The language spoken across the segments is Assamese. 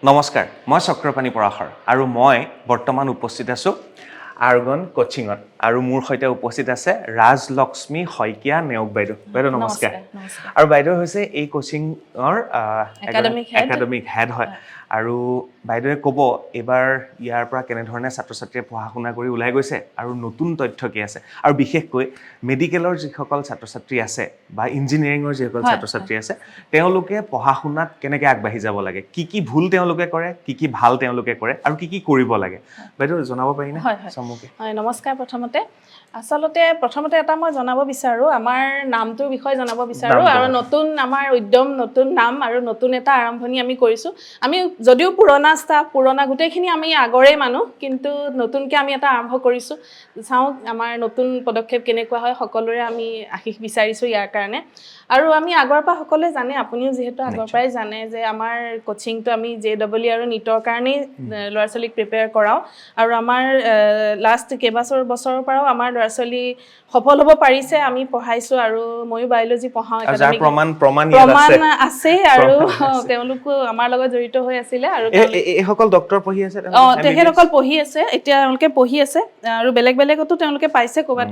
নমস্কাৰ মই চক্ৰপাণী পৰাশৰ আৰু মই বৰ্তমান উপস্থিত আছো আৰ্গন কোচিঙত আৰু মোৰ সৈতে উপস্থিত আছে ৰাজলক্ষ্মী শইকীয়া নেওগ বাইদেউ নমস্কাৰ আৰু বাইদেউ হৈছে এই কোচিঙৰ একাডেমিক হেড হয় আৰু বাইদেৱে ক'ব এবাৰ ইয়াৰ পৰা কেনে ধৰণে ছাত্ৰ-ছাত্ৰীয়ে পঢ়া-শুনা কৰি ওলাই গৈছে আৰু নতুন তথ্য কি আছে আৰু বিশেষকৈ মেডিকেলৰ যিসকল ছাত্ৰ-ছাত্ৰী আছে বা ইঞ্জিনিয়াৰিঙৰ যিসকল ছাত্ৰ-ছাত্ৰী আছে তেওঁলোকে পঢ়া-শুনাত কেনেকৈ আগবাঢ়ি যাব লাগে কি ভুল তেওঁলোকে কৰে কি ভাল তেওঁলোকে কৰে আৰু কি কৰিব লাগে বাইদেউ জনাব পাৰিনে সম্মুখে হয় নমস্কাৰ প্ৰথমতে এটা মই জনাব বিচাৰো আমাৰ নামটোৰ বিষয়ে জনাব বিচাৰো আৰু নতুন আমাৰ উদ্যম নতুন নাম আৰু নতুন এটা আৰম্ভণি আমি কৰিছো আমি যদিও পুৰণা ষ্টাফ পুৰণা গোটেইখিনি আমি আগৰে মানুহ কিন্তু নতুনকৈ আমি এটা আৰম্ভ কৰিছো চাওঁ আমাৰ নতুন পদক্ষেপ কেনেকুৱা হয় সকলোৰে আমি আশীষ বিচাৰিছো ইয়াৰ কাৰণে আৰু আমি আগৰ পৰা সকলোৱে জানে আপুনিও যিহেতু আগৰ পৰাই জানে যে আমাৰ কোচিংটো আমি JEE আৰু নিটৰ কাৰণেই ল'ৰা ছোৱালীক প্ৰিপেয়াৰ কৰাও আৰু আমাৰ লাষ্ট বছৰৰ পৰাও আমাৰ ল'ৰা ছোৱালী সফল হ'ব পাৰিছে আমি পঢ়াইছো আৰু ময়ো বায়োলজি পঢ়াও একাডেমিক প্ৰমাণ আছে আৰু তেওঁলোকো আমাৰ লগত জড়িত হৈ আছিলে আৰু এইসকল ডক্টৰ পঢ়ি আছে তেখেতসকল পঢ়ি আছে এতিয়া তেওঁলোকে পঢ়ি আছে আৰু বেলেগতো তেওঁলোকে পাইছে ক'বাত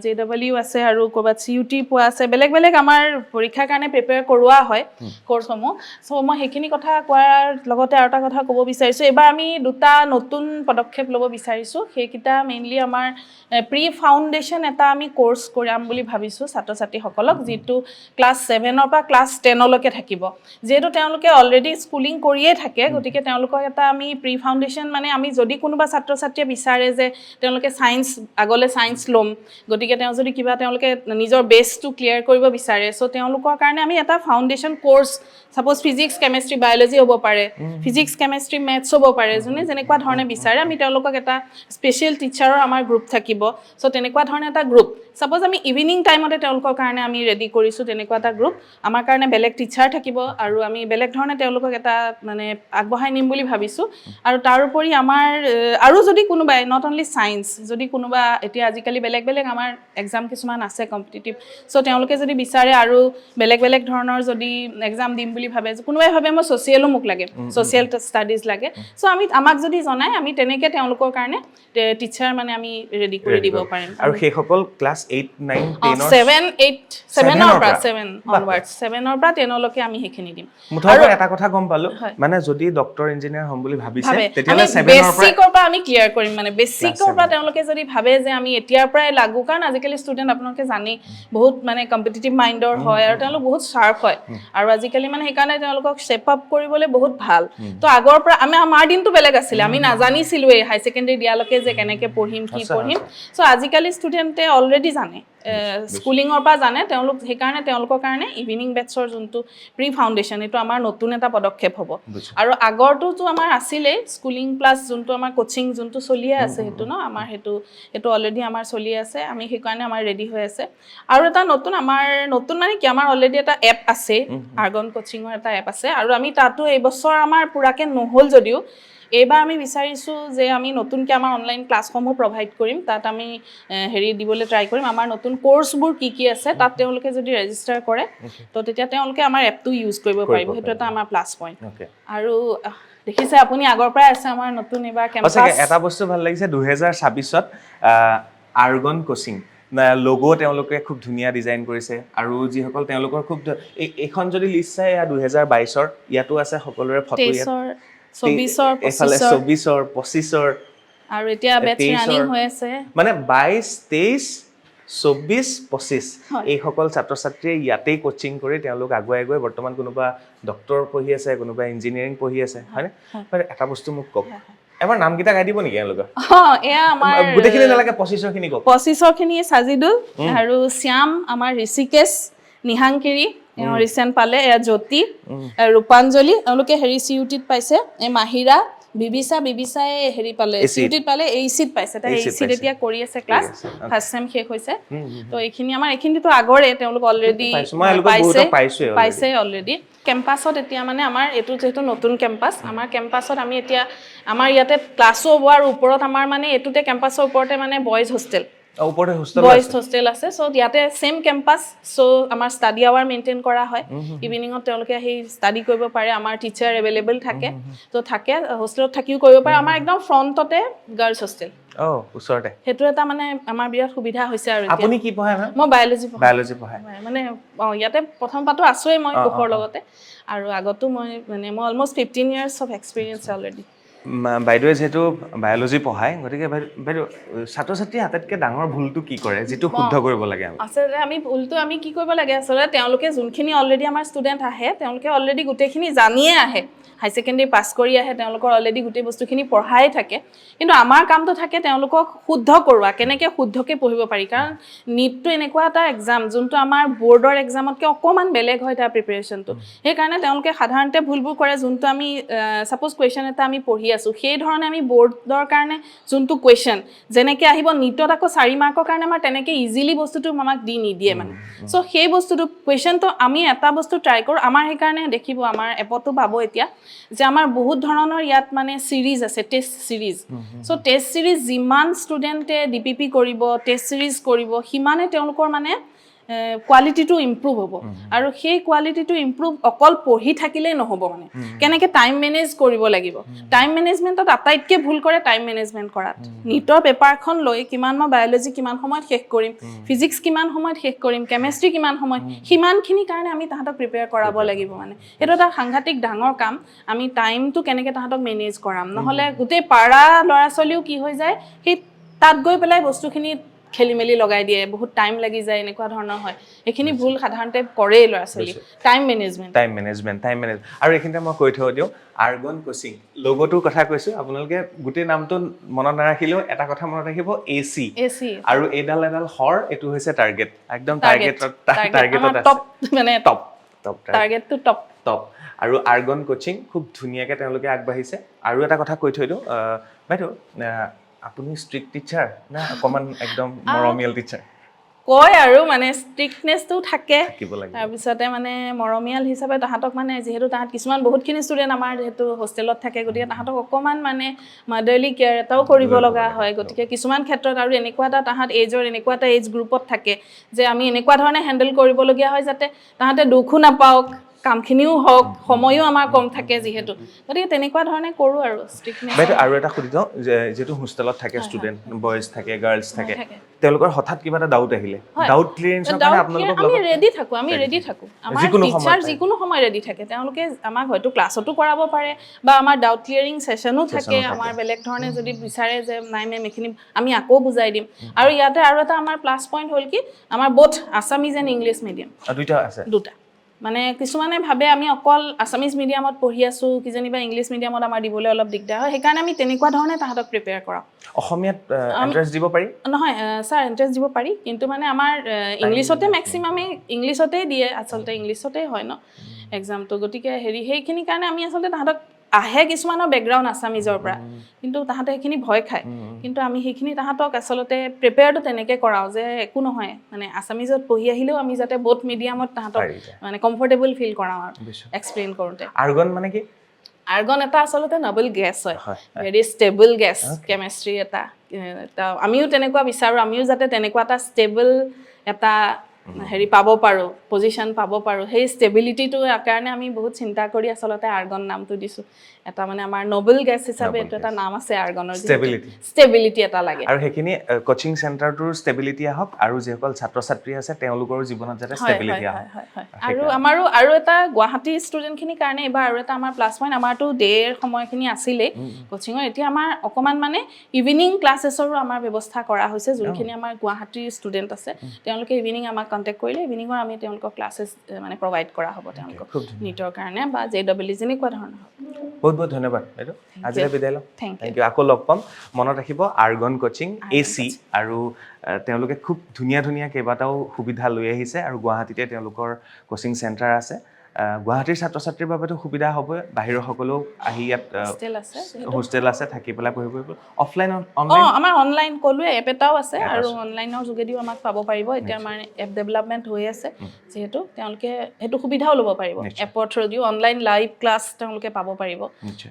JEE আছে আৰু ক'বাত CUT পোৱা আছে বেলেগ আমাৰ পৰীক্ষাৰ কাৰণে প্ৰিপেয়াৰ কৰোৱা হয় কোৰ্ছসমূহ মই সেইখিনি কথা কোৱাৰ লগতে আৰু এটা কথা ক'ব বিচাৰিছো এবাৰ আমি দুটা নতুন পদক্ষেপ ল'ব বিচাৰিছো সেইকেইটা মেইনলি আমাৰ প্ৰি ফাউণ্ডেশ্যন এটা আমি কোৰ্ছ কৰাম বুলি ভাবিছো ছাত্ৰ-ছাত্ৰীসকলক যিটো ক্লাছ 7 পৰা ক্লাছ 10 লৈকে থাকিব যেহেতু তেওঁলোকে অলৰেডি স্কুলিং কৰিয়ে থাকে গতিকে তেওঁলোকক এটা আমি প্ৰি ফাউণ্ডেশ্যন মানে আমি যদি কোনোবা ছাত্ৰ-ছাত্ৰীয়ে বিচাৰে যে তেওঁলোকে আগলৈ সায়েন্স ল'ম গতিকে তেওঁ যদি কিবা তেওঁলোকে নিজৰ বেছটো ক্লিয়াৰ কৰিব বিচাৰে সো তেওঁলোকৰ কাৰণে আমি এটা foundation course suppose physics chemistry biology হ'ব পাৰে ফিজিক্স কেমেষ্ট্ৰি মেথছ হ'ব পাৰে যোনে যেনেকুৱা ধৰণে বিচাৰে আমি তেওঁলোকক এটা স্পেশাল টিচাৰৰ আমাৰ গ্ৰুপ থাকিব সো তেনেকুৱা ধৰণে এটা গ্ৰুপ সাপোজ আমি ইভিনিং টাইমতে তেওঁলোকৰ কাৰণে আমি ৰেডি কৰিছো তেনেকুৱা এটা গ্ৰুপ আমাৰ কাৰণে বেলেগ টিচাৰ থাকিব আৰু আমি বেলেগ ধৰণে তেওঁলোকক এটা মানে আগবঢ়াই নিম বুলি ভাবিছো আৰু তাৰ উপৰি আমাৰ আৰু যদি কোনোবাই নট অনলি সায়েন্স যদি কোনোবা এতিয়া আজিকালি বেলেগ আমাৰ এক্সাম কিছুমান আছে কম্পিটিটিভ সো তেওঁলোকে যদি বিচাৰে আৰু বেলেগ ধৰণৰ যদি এক্সাম দিম বুলি ভাবে কোনোবাই ভাবে মই সোশিয়ালো মোক লাগে সোশিয়াল ষ্টাডিজ লাগে সো আমাক যদি জনাই আমি তেনেকৈ তেওঁলোকৰ কাৰণে টিচাৰ মানে আমি ৰেডি কৰি দিব পাৰিম আৰু সেইসকল ক্লাছ 8 9 10 7ৰ পৰা 10 লৈকে আমি সেইখিনি দিম মুঠতে এটা কথা গম পালো মানে যদি ডক্টৰ ইঞ্জিনিয়াৰ হ'ম বুলি ভাবিছে তেতিয়ালে 7ৰ পৰা আমি ক্লিয়াৰ কৰিম মানে বেসিকৰ পৰা তেওঁলোকে যদি ভাবে যে আমি এতিয়াৰ পৰাই লাগু কাৰণ আজিকালি ষ্টুডেন্ট আপোনালোকে জানি বহুত মানে কম্পিটিটিভ মাইন্ডৰ হয় আৰু তেওঁলোক বহুত শাৰ্প হয় আৰু আজিকালি মানে সেইকাৰণে তেওঁলোকক শেপ আপ কৰিবলৈ বহুত ভাল তো আগৰ পৰা আমাৰ দিনটো বেলেগ আছিল আমি নাজানিছিলো এই হাই সেকেন্ডাৰী দিয়ালৈকে যে কেনেকৈ পঢ়িম কি পঢ়িম সো আজিকালি ষ্টুডেন্টে অলৰেডি জানে স্কুলিঙৰ পৰা জানে তেওঁলোক সেইকাৰণে তেওঁলোকৰ কাৰণে ইভিনিং বেটছৰ যোনটো প্ৰি ফাউণ্ডেশ্যন এইটো আমাৰ নতুন এটা পদক্ষেপ হ'ব আৰু আগৰটোতো আমাৰ আছিলেই স্কুলিং প্লাছ যোনটো আমাৰ কোচিং যোনটো চলিয়ে আছে সেইটো ন আমাৰ সেইটো অলৰেডি আমাৰ চলি আছে আমি সেইকাৰণে আমাৰ ৰেডি হৈ আছে আৰু এটা নতুন মানে কি আমাৰ অলৰেডি এটা এপ আছে আৰ্গন কোচিঙৰ এটা এপ আছে আৰু আমি তাতো এইবছৰ আমাৰ পুৰাকে নহ'ল যদিও এইবাৰ আমি বিচাৰিছো যে আমি নতুনকৈ আমাৰ অনলাইন ক্লাছসমূহ প্ৰভাইড কৰিম তাত আমি দিবলৈ ট্ৰাই কৰিম আমাৰ নতুন কোৰ্ছবোৰ কি আছে তাত তেওঁলোকে যদি ৰেজিষ্টাৰ কৰে তো তেতিয়া তেওঁলোকে আমাৰ এপটো ইউজ কৰিব পাৰিব সেইটো এটা আমাৰ প্লাছ পইণ্ট আৰু দেখিছে আপুনি আগৰ পৰাই আছে আমাৰ নতুন এবাৰ কেম্পাছ এটা বস্তু ভাল লাগিছে 2026ত আৰ্গন কোচিং লোগো তেওঁলোকে খুব ধুনীয়া ডিজাইন কৰিছে আৰু যিসকল তেওঁলোকৰ খুব এইখন যদি লিষ্ট চাই 2022ৰ ইয়াতো আছে সকলোৰে ফটো ইয়াত 24ৰ 25ৰ আৰু এতিয়া বেটছ ৰানিং হৈ আছে মানে 22 23 24 25 এইসকল ছাত্ৰ-ছাত্ৰীয়ে ইয়াতেই কোচিং কৰি তেওঁলোক আগুৱাই গৈ বৰ্তমান কোনোবা ডক্টৰ পঢ়ি আছে কোনোবা ইঞ্জিনিয়াৰিং পঢ়ি আছে হয়নে এটা বস্তু মোক কওক এবাৰ নামকেইটা গাই দিব নেকি এওঁলোকৰ এয়া আমাৰ গোটেইখিনি নালাগে 25ৰ খিনি কওক 25ৰ খিনি সাজিদুল আৰু শ্যাম আমাৰ ঋষিকেশ নিহাংকিৰি ৰিসেন্ট পালে এয়া জ্যোতি ৰূপাঞ্জলি তেওঁলোকে CUTত পাইছে এই মাহিৰা বিবিচাই পালে CUTত পালে এইচিত পাইছে তাই এইচিত এতিয়া কৰি আছে ক্লাছ ফাৰ্ষ্ট সেম শেষ হৈছে তো এইখিনিতো আগৰে তেওঁলোক অলৰেডি পাইছে অলৰেডি কেম্পাছত এতিয়া মানে আমাৰ এইটো যেহেতু নতুন কেম্পাছ আমাৰ কেম্পাছত আমি এতিয়া আমাৰ ইয়াতে ক্লাছো হোৱাৰ ওপৰত আমাৰ মানে এইটোতে কেম্পাছৰ ওপৰতে মানে বয়জ হোষ্টেল ওপৰতে হোষ্টেল বয়েজ হোষ্টেল আছে চ' ইয়াতে ছেম কেম্পাছ চ' আমাৰ ষ্টাডি আৱাৰ মেইনটেইন কৰা হয় ইভিনিঙত তেওঁলোকে আহি ষ্টাডি কৰিব পাৰে আমাৰ টিচাৰ এভেইলেবল থাকে ত' থাকে হোষ্টেলত থাকিও কৰিব পাৰে আমাৰ একদম ফ্ৰণ্টতে গাৰ্লছ হোষ্টেল ওচৰতে সেইটো এটা মানে আমাৰ বিৰাট সুবিধা হৈছে আৰু আপুনি কি পঢ়ায় মেম মই বায়'লজি পঢ়ায় মানে ইয়াতে প্ৰথম পাতো আছোৱেই মই কোষৰ লগতে আৰু আগতো মই almost 15 years of experience already বাইদেৱে যিহেতু বায়'লজি পঢ়ায় গতিকে বাইদেউ ছাত্ৰ ছাত্ৰীয়ে আটাইতকৈ ডাঙৰ ভুলটো কি কৰে যিটো শুদ্ধ কৰিব লাগে আচলতে আমি কি কৰিব লাগে আচলতে তেওঁলোকে যোনখিনি অলৰেডি আমাৰ ষ্টুডেণ্ট আহে তেওঁলোকে অলৰেডি গোটেইখিনি জানিয়ে আহে হাই ছেকেণ্ডেৰী পাছ কৰি আহে তেওঁলোকৰ অলৰেডি গোটেই বস্তুখিনি পঢ়াই থাকে কিন্তু আমাৰ কামটো থাকে তেওঁলোকক শুদ্ধ কৰোৱা কেনেকৈ শুদ্ধকৈ পঢ়িব পাৰি কাৰণ নীটটো এনেকুৱা এটা এক্সাম যোনটো আমাৰ বৰ্ডৰ এক্সামতকৈ অকণমান বেলেগ হয় তাৰ প্ৰিপেৰেশ্যনটো সেইকাৰণে তেওঁলোকে সাধাৰণতে ভুলবোৰ কৰে যোনটো আমি ছাপ'জ কুৱেশ্যন এটা আমি পঢ়ি আছোঁ সেই ধৰণে আমি বৰ্ডৰ কাৰণে যোনটো কুৱেশ্যন যেনেকৈ আহিব নীটত আকৌ 4 মাৰ্কৰ কাৰণে আমাৰ তেনেকৈ ইজিলি বস্তুটো আমাক দি নিদিয়ে মানে চ' সেই বস্তুটো কুৱেশ্যনটো আমি এটা বস্তু ট্ৰাই কৰোঁ আমাৰ সেইকাৰণে দেখিব আমাৰ এপতো পাব এতিয়া যে আমাৰ বহুত ধৰণৰ ইয়াত মানে ছিৰিজ আছে টেষ্ট ছিৰিজ চ' টেষ্ট ছিৰিজ যিমান ষ্টুডেণ্টে DPP কৰিব টেষ্ট ছিৰিজ কৰিব সিমানে তেওঁলোকৰ মানে কোৱালিটিটো ইম্প্ৰুভ হ'ব আৰু সেই কোৱালিটিটো ইম্প্ৰুভ অকল পঢ়ি থাকিলেই নহ'ব মানে কেনেকৈ টাইম মেনেজ কৰিব লাগিব টাইম মেনেজমেণ্টত আটাইতকৈ ভুল কৰে টাইম মেনেজমেণ্ট কৰাত নীটৰ পেপাৰখন লৈ কিমান মই বায়'লজি কিমান সময়ত শেষ কৰিম ফিজিক্স কিমান সময়ত শেষ কৰিম কেমেষ্ট্ৰি কিমান সময়ত সিমানখিনিৰ কাৰণে আমি তাহাঁতক প্ৰিপেয়াৰ কৰাব লাগিব মানে এইটো এটা সাংঘাতিক ডাঙৰ কাম আমি টাইমটো কেনেকৈ তাহাঁতক মেনেজ কৰাম নহ'লে গোটেই পাৰা ল'ৰা ছোৱালীও কি হৈ যায় সেই তাত গৈ পেলাই বস্তুখিনি খেলি মেলি লগাই দিয়ে বহুত টাইম লাগি যায় এনেকুৱা ধৰণৰ হয় এইখিনি ভুল সাধাৰণতে কৰেই ল'ৰা ছোৱালী টাইম মেনেজমেণ্ট আৰু এইখিনিতে মই কৈ থৈ দিওঁ আৰ্গন কোচিং লগোটোৰ কথা কৈছোঁ আপোনালোকে গোটেই নামটো মনত নাৰাখিলেও এটা কথা মনত ৰাখিব AC আৰু এডাল হৰ এইটো হৈছে টাৰ্গেট একদম টাৰ্গেটত টপ মানে টপ টাৰ্গেটটো টপ আৰু আৰ্গন কোচিং খুব ধুনীয়াকৈ তেওঁলোকে আগবাঢ়িছে আৰু এটা কথা কৈ থৈ দিওঁ বাইদেউ আপুনি ষ্ট্ৰিক্ট টিচাৰ না অকণমান একদম মৰমীয়াল টিচাৰ কয় আৰু মানে ষ্ট্ৰিক্টনেছটো থাকে থাকিব লাগে তাৰপিছতে মানে মৰমীয়াল হিচাপে তাহাঁতক মানে যিহেতু তাহাঁত কিছুমান বহুতখিনি ষ্টুডেণ্ট আমাৰ যিহেতু হোষ্টেলত থাকে গতিকে তাহাঁতক অকণমান মানে মাদাৰলি কেয়াৰ এটাও কৰিব লগা হয় গতিকে কিছুমান ক্ষেত্ৰত আৰু এনেকুৱা এটা তাহাঁত এনেকুৱা এটা এজ গ্ৰুপত থাকে যে আমি এনেকুৱা ধৰণে হেণ্ডেল কৰিবলগীয়া হয় যাতে তাহাঁতে দুখো নাপাওক কামখিনিও হওক সময়ো আমাৰ কম থাকে যিহেতু গতিকে তেনেকুৱা ধৰণে কৰোঁ আৰু ষ্ট্ৰিক্টনেছ বাইদেউ আৰু এটা সুধি দিওঁ যে যিহেতু হোষ্টেলত থাকে ষ্টুডেণ্ট বয়জ থাকে গাৰ্লছ থাকে তেওঁলোকৰ হঠাৎ কিবা এটা ডাউট আহিলে ডাউট ক্লিয়াৰেন্সৰ কাৰণে আপোনালোকক আমি ৰেডি থাকোঁ আমাৰ টিচাৰ যিকোনো সময় ৰেডি থাকে তেওঁলোকে আমাক হয়তো ক্লাছতো কৰাব পাৰে বা আমাৰ ডাউট ক্লিয়াৰিং ছেশ্যনো থাকে আমাৰ বেলেগ ধৰণে যদি বিচাৰে যে নাই মেম এইখিনি আমি আকৌ বুজাই দিম আৰু ইয়াতে আৰু এটা আমাৰ প্লাছ পইণ্ট হ'ল কি আমাৰ both Assamese and English medium দুটা মানে কিছুমানে ভাবে আমি অকল আছামিজ মিডিয়ামত পঢ়ি আছোঁ কিজানিবা ইংলিছ মিডিয়ামত আমাৰ দিবলৈ অলপ দিগদাৰ হয় সেইকাৰণে আমি তেনেকুৱা ধৰণে তাহাঁতক প্ৰিপেয়াৰ কৰাওঁ অসমীয়াত এণ্ট্ৰেঞ্চ দিব পাৰি নহয় ছাৰ এণ্ট্ৰেঞ্চ দিব পাৰি কিন্তু মানে আমাৰ ইংলিছতে মেক্সিমামে ইংলিছতেই দিয়ে আচলতে ইংলিছতেই হয় ন এক্সামটো গতিকে সেইখিনিৰ কাৰণে আমি আচলতে তাহাঁতক আহে কিছুমানৰ বেকগ্ৰাউণ্ড আছামিজৰ পৰা কিন্তু তাহাঁতে সেইখিনি ভয় খায় কিন্তু আমি সেইখিনি তাহাঁতক আচলতে প্ৰিপেয়াৰটো তেনেকৈ কৰাওঁ যে একো নহয় মানে আছামিজত পঢ়ি আহিলেও আমি যাতে বোথ মিডিয়ামত তাহাঁতক মানে কমফৰ্টেবল ফিল কৰাওঁ আৰু এক্সপ্লেইন কৰোঁতে আৰ্গন মানে কি আৰ্গন এটা আচলতে নবল গেছ হয় ভেৰি ষ্টেবল গেছ কেমেষ্ট্ৰি এটা আমিও তেনেকুৱা বিচাৰোঁ আমিও যাতে তেনেকুৱা এটা ষ্টেবল এটা পাব পাৰোঁ পজিশ্যন পাব পাৰোঁ সেই ষ্টেবিলিটিটোৰ কাৰণে আমি বহুত চিন্তা কৰি আচলতে আৰ্গন নামটো দিছোঁ এটা মানে আমাৰ নবেল গেছ হিচাপে এইটো এটা নাম আছে আৰ্গনৰ ষ্টেবিলিটি এটা লাগে আৰু সেইখিনি কোচিং চেণ্টাৰটোৰ ষ্টেবিলিটি আহক আৰু যিসকল ছাত্ৰ ছাত্ৰী আছে তেওঁলোকৰ জীৱনত যাতে ষ্টেবিলিটি আহক আৰু আমাৰো আৰু এটা গুৱাহাটী ষ্টুডেণ্টখিনিৰ কাৰণে এইবাৰ আৰু এটা আমাৰ প্লাছ পইণ্ট আমাৰতো ডেৰ সময়খিনি আছিলেই কোচিঙৰ এতিয়া আমাৰ অকণমান মানে ইভিনিং ক্লাছেছৰো আমাৰ ব্যৱস্থা কৰা হৈছে যোনখিনি আমাৰ গুৱাহাটীৰ ষ্টুডেণ্ট আছে তেওঁলোকে ইভিনিং আমাক কণ্টেক্ট কৰিলে ইভিনিঙৰ আমি তেওঁলোকক ক্লাছেছ মানে প্ৰভাইড কৰা হ'ব তেওঁলোকক নীটৰ কাৰণে বা JEE যেনেকুৱা ধৰণৰ বহুত বহুত ধন্যবাদ বাইদেউ আজিলৈ বিদায় লওঁ থেংক ইউ আকৌ লগ পাম মনত ৰাখিব আৰ্গন কোচিং AC আৰু তেওঁলোকে খুব ধুনীয়া কেইবাটাও সুবিধা লৈ আহিছে আৰু গুৱাহাটীতে তেওঁলোকৰ কোচিং চেণ্টাৰ আছে গুৱাহাটীৰ ছাত্ৰ ছাত্ৰীৰ বাবেতো সুবিধা হ'বই বাহিৰৰ সকলো আহি ইয়াত হোষ্টেল আছে হোষ্টেল আছে থাকি পেলাই পঢ়িব পাৰিব অফলাইন অনলাইন আমাৰ অনলাইন ক'লোৱে এপ এটাও আছে আৰু অনলাইনৰ যোগেদিও আমাক পাব পাৰিব এতিয়া আমাৰ এপ ডেভেলপমেণ্ট হৈ আছে যিহেতু তেওঁলোকে সেইটো সুবিধাও ল'ব পাৰিব এপৰ থ্ৰুদিও অনলাইন লাইভ ক্লাছ তেওঁলোকে পাব পাৰিব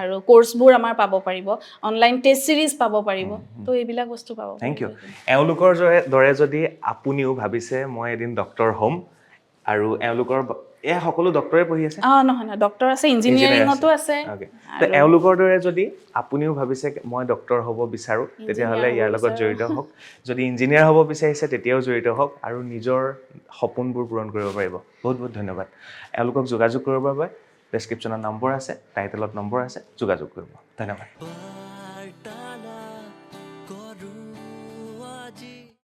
আৰু কোৰ্চবোৰ আমাৰ পাব পাৰিব অনলাইন টেষ্ট চিৰিজ পাব পাৰিব তো এইবিলাক বস্তু পাব থেংক ইউ এওঁলোকৰ দৰে যদি আপুনিও ভাবিছে মই এদিন ডক্টৰ হ'ম আৰু এওঁলোকৰ এই সকলো ডক্টৰে পঢ়ি আছে নহয় ডক্টৰ আছে ইঞ্জিনিয়াৰিঙতো আছে তো এওঁলোকৰ দৰে যদি আপুনিও ভাবিছে মই ডক্টৰ হ'ব বিচাৰোঁ তেতিয়াহ'লে ইয়াৰ লগত জড়িত হওক যদি ইঞ্জিনিয়াৰ হ'ব বিচাৰিছে তেতিয়াও জড়িত হওক আৰু নিজৰ সপোনবোৰ পূৰণ কৰিব পাৰিব বহুত বহুত ধন্যবাদ এওঁলোকক যোগাযোগ কৰিবৰ বাবে ডেছক্ৰিপশ্যনত নম্বৰ আছে টাইটেলত নম্বৰ আছে যোগাযোগ কৰিব ধন্যবাদ